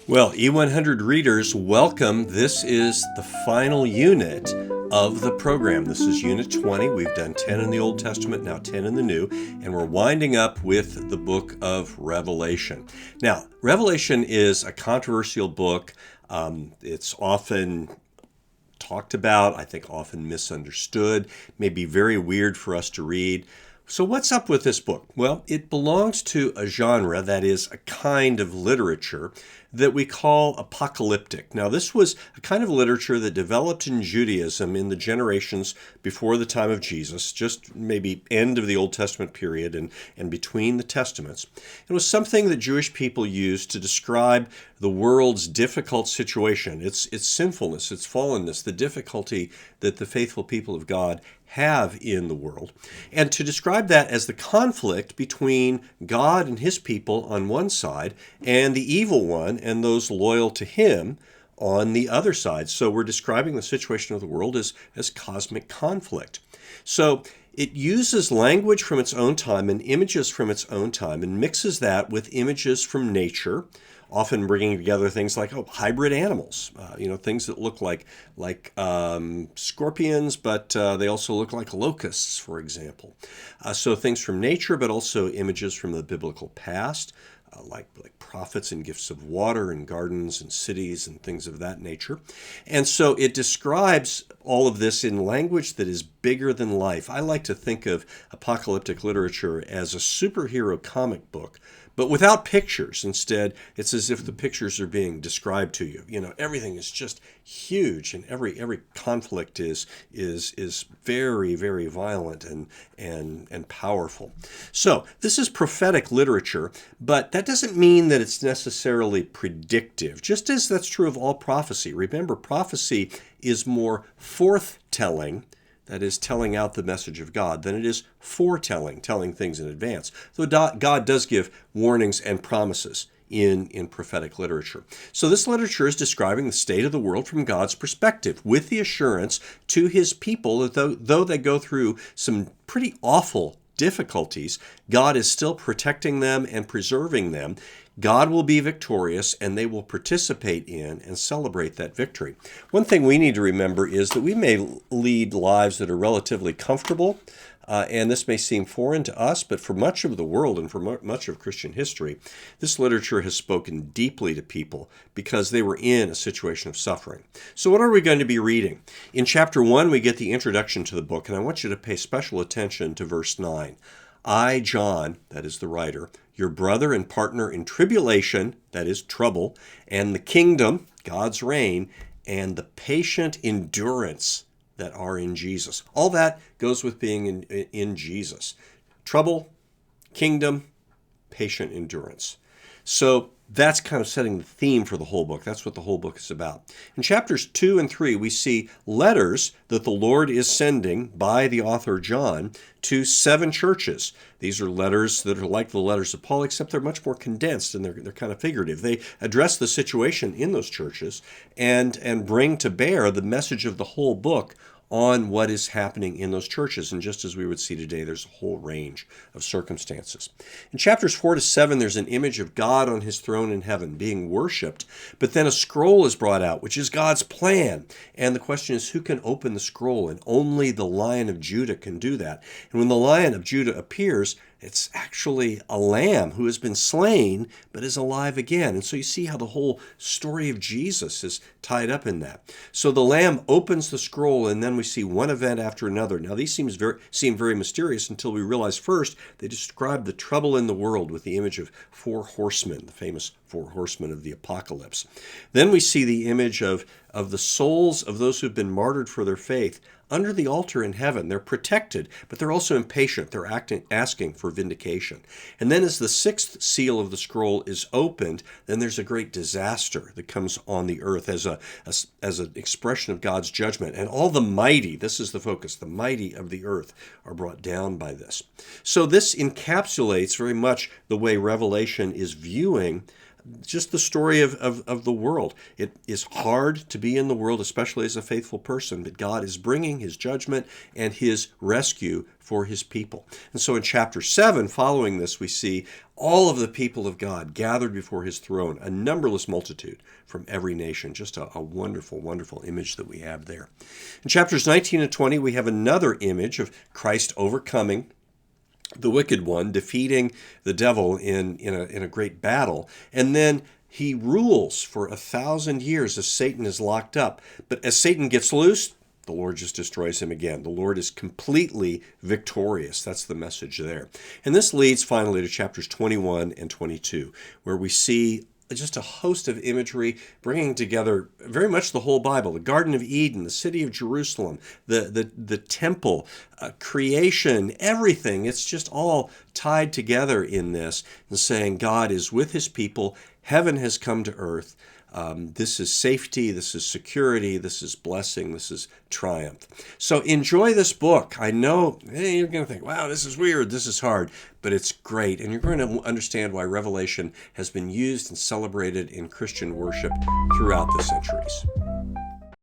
Well, E100 readers, welcome. This is the final unit of the program. This is Unit 20. We've done 10 in the Old Testament, now 10 in the New, and we're winding up with the book of Revelation. Now, Revelation is a controversial book. It's often talked about, I think often misunderstood, may be very weird for us to read. So what's up with this book? Well, it belongs to a genre, that is, a kind of literature that we call apocalyptic. Now, this was a kind of literature that developed in Judaism in the generations before the time of Jesus, just maybe end of the Old Testament period and between the Testaments. It was something that Jewish people used to describe the world's difficult situation, its sinfulness, its fallenness, the difficulty that the faithful people of God have in the world, and to describe that as the conflict between God and his people on one side and the evil one and those loyal to him on the other side. So we're describing the situation of the world as cosmic conflict. So it uses language from its own time and images from its own time and mixes that with images from nature, often bringing together things like hybrid animals, things that look like scorpions, but they also look like locusts, for example. So things from nature, but also images from the biblical past, like prophets and gifts of water and gardens and cities and things of that nature. And so it describes all of this in language that is bigger than life. I like to think of apocalyptic literature as a superhero comic book, but without pictures. Instead, it's as if the pictures are being described to you. Everything is just huge, and every conflict is very, very violent and powerful. So this is prophetic literature, but that doesn't mean that it's necessarily predictive, just as that's true of all prophecy. Remember, prophecy is more forthtelling, that is, telling out the message of God, than it is foretelling, telling things in advance. Though God does give warnings and promises in prophetic literature. So this literature is describing the state of the world from God's perspective, with the assurance to his people that though they go through some pretty awful difficulties, God is still protecting them and preserving them. God will be victorious, and they will participate in and celebrate that victory. One thing we need to remember is that we may lead lives that are relatively comfortable, and this may seem foreign to us, but for much of the world and for much of Christian history, this literature has spoken deeply to people because they were in a situation of suffering. So what are we going to be reading? In chapter 1, we get the introduction to the book, and I want you to pay special attention to verse 9. I, John, that is the writer, your brother and partner in tribulation, that is trouble, and the kingdom, God's reign, and the patient endurance that are in Jesus. All that goes with being in Jesus. Trouble, kingdom, patient endurance. So that's kind of setting the theme for the whole book. That's what the whole book is about. In chapters 2 and 3, we see letters that the Lord is sending by the author John to 7 churches. These are letters that are like the letters of Paul, except they're much more condensed and they're kind of figurative. They address the situation in those churches and bring to bear the message of the whole book on what is happening in those churches. And just as we would see today, there's a whole range of circumstances. In chapters 4 to 7, there's an image of God on his throne in heaven being worshipped, but then a scroll is brought out, which is God's plan. And the question is, who can open the scroll? And only the Lion of Judah can do that. And when the Lion of Judah appears, it's actually a lamb who has been slain but is alive again. And so you see how the whole story of Jesus is tied up in that. So the lamb opens the scroll, and then we see one event after another. Now these seem very mysterious until we realize first they describe the trouble in the world with the image of 4 horsemen, the famous 4 horsemen of the apocalypse. Then we see the image of the souls of those who've been martyred for their faith under the altar in heaven. They're protected, but they're also impatient. They're asking for vindication. And then as the 6th seal of the scroll is opened, then there's a great disaster that comes on the earth as an expression of God's judgment. And all the mighty, this is the focus, the mighty of the earth are brought down by this. So this encapsulates very much the way Revelation is viewing just the story of the world. It is hard to be in the world, especially as a faithful person, but God is bringing his judgment and his rescue for his people. And so in chapter 7, following this, we see all of the people of God gathered before his throne, a numberless multitude from every nation. Just a wonderful, wonderful image that we have there. In chapters 19 and 20, we have another image of Christ overcoming the wicked one, defeating the devil in a great battle. And then he rules for 1,000 years as Satan is locked up. But as Satan gets loose, the Lord just destroys him again. The Lord is completely victorious. That's the message there. And this leads finally to chapters 21 and 22, where we see just a host of imagery bringing together very much the whole Bible: the Garden of Eden, the city of Jerusalem, the temple, creation, everything. It's just all tied together in this, and saying God is with his people. Heaven has come to earth. This is safety, this is security, this is blessing, this is triumph. So enjoy this book. I know you're going to think, wow, this is weird, this is hard, but it's great. And you're going to understand why Revelation has been used and celebrated in Christian worship throughout the centuries.